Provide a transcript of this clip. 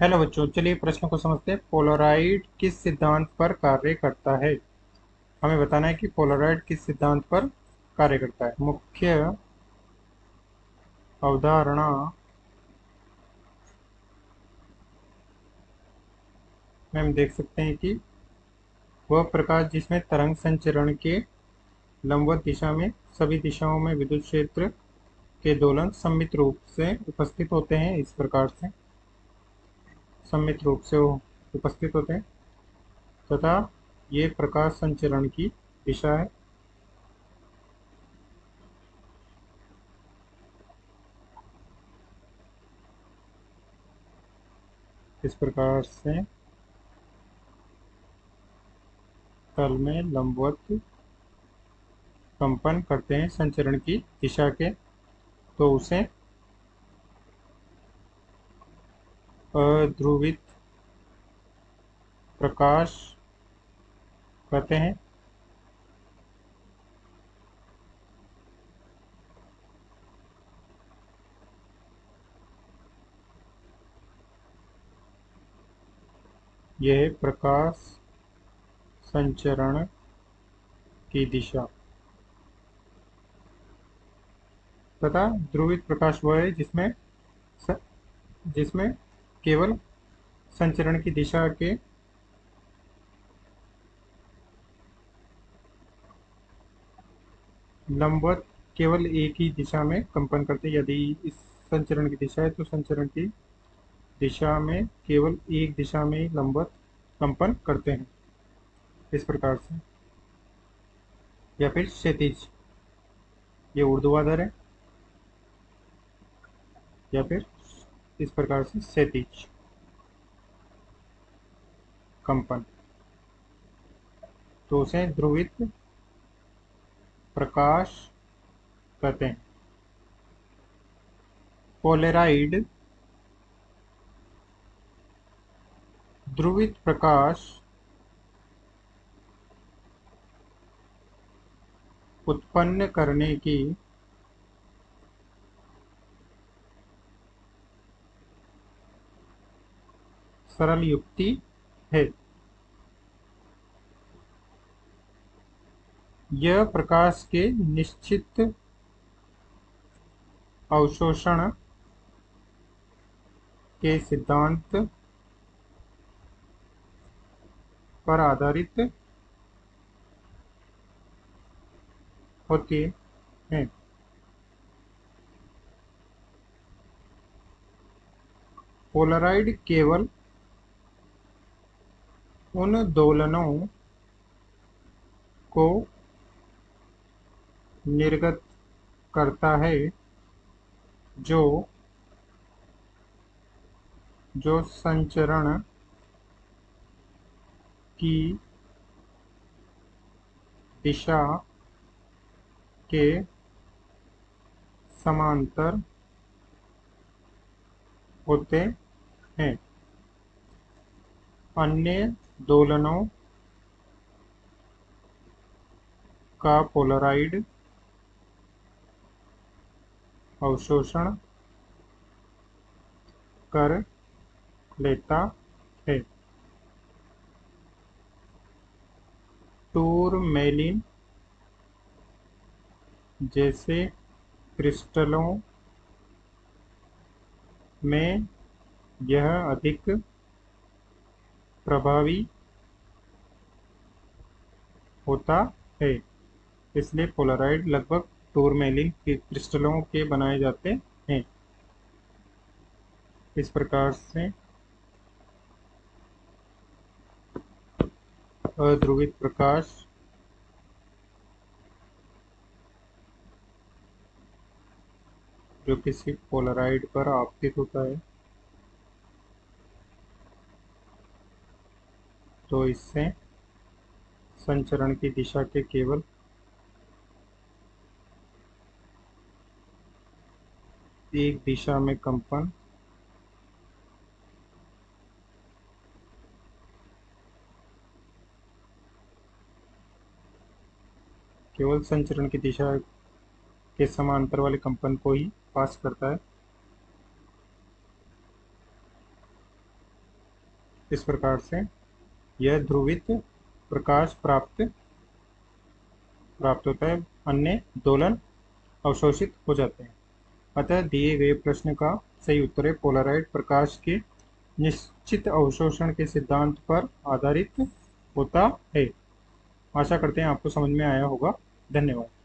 Hello बच्चों, चलिए प्रश्न को समझते हैं। पोलराइड किस सिद्धांत पर कार्य करता है? हमें बताना है कि पोलराइड किस सिद्धांत पर कार्य करता है। मुख्य अवधारणा में हम देख सकते हैं कि वह प्रकाश जिसमें तरंग संचरण के लंबवत दिशा में सभी दिशाओं में विद्युत क्षेत्र के दोलन सम्मित रूप से उपस्थित होते हैं। इस प्रकार से सम्मित रूप से वो उपस्थित होते हैं तथा ये प्रकाश संचरण की दिशा है। इस प्रकार से तल में लंबवत कंपन करते हैं संचरण की दिशा के, तो उसे अध्रुवित प्रकाश कहते हैं। यह प्रकाश संचरण की दिशा तथा ध्रुवित प्रकाश वह है जिसमें केवल संचरण की दिशा के लंबवत केवल एक ही दिशा में कंपन करते हैं। यदि इस संचरण की दिशा है तो संचरण की दिशा में केवल एक दिशा में ही लंबवत कंपन करते हैं। इस प्रकार से या फिर क्षैतिज, ये ऊर्ध्वाधर है, या फिर इस प्रकार से क्षैतिज कंपन, तो उसे ध्रुवित प्रकाश कहते हैं। पोलेराइड ध्रुवित प्रकाश उत्पन्न करने की सरल युक्ति है। यह प्रकाश के निश्चित अवशोषण के सिद्धांत पर आधारित होती है। पोलराइड केवल उन दोलनों को निर्गत करता है जो जो संचरण की दिशा के समांतर होते हैं। अन्य दोलनों का पोलराइड अवशोषण कर लेता है। टूरमैलिन जैसे क्रिस्टलों में यह अधिक प्रभावी होता है। इसलिए पोलराइड लगभग टूरमैलिन के क्रिस्टलों के बनाए जाते हैं। इस प्रकार से अध्रुवित प्रकाश जो किसी पोलराइड पर आपतित होता है, तो इससे संचरण की दिशा के केवल एक दिशा में कंपन केवल संचरण की दिशा के समांतर वाले कंपन को ही पास करता है। इस प्रकार से यह ध्रुवित प्रकाश प्राप्त होता है, अन्य दोलन अवशोषित हो जाते हैं। अतः दिए गए प्रश्न का सही उत्तर है पोलराइड प्रकाश के निश्चित अवशोषण के सिद्धांत पर आधारित होता है। आशा करते हैं आपको समझ में आया होगा। धन्यवाद।